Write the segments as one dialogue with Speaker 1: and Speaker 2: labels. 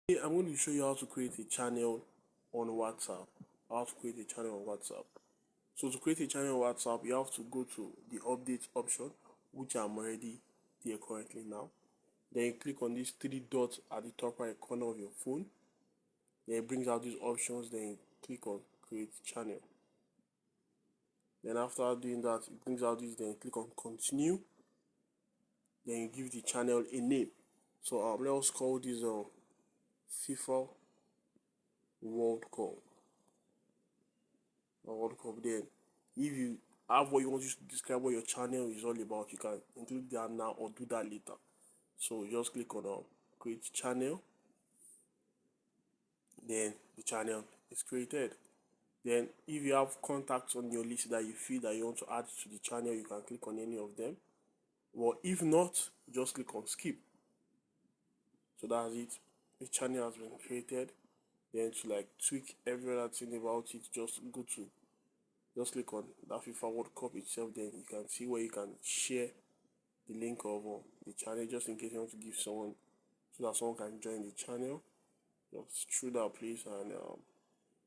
Speaker 1: I'm going to show you how to create a channel on WhatsApp. How to create a channel on WhatsApp. So to create a channel on WhatsApp, you have to go to the update option, which I'm already there currently now. Then you click on these three dots at the top right corner of your phone. Then it brings out these options. Then you click on create channel. Then after doing that, it brings out this. Then you click on continue. Then you give the channel a name. So let's call this FIFA World Cup. World Cup. Then, if you have what you want to describe what your channel is all about, you can include that now or do that later. So just click on create channel. Then the channel is created. Then if you have contacts on your list that you feel that you want to add to the channel, you can click on any of them. Or if not, just click on skip. So that's it. The channel has been created. Then to like tweak every other thing about it, just click on that FIFA World Cup itself. Then you can see where you can share the link of the channel, just in case you want to give someone, so that someone can join the channel. Just through that place, and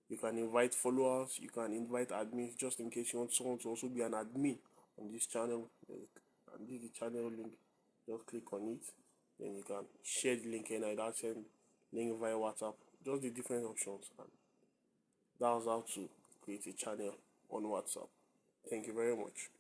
Speaker 1: you can invite followers, you can invite admins, just in case you want someone to also be an admin on this channel. And this is the channel link. Just click on it. Then you can share the link and either send link via WhatsApp. Just the different options. And that was how to create a channel on WhatsApp. Thank you very much.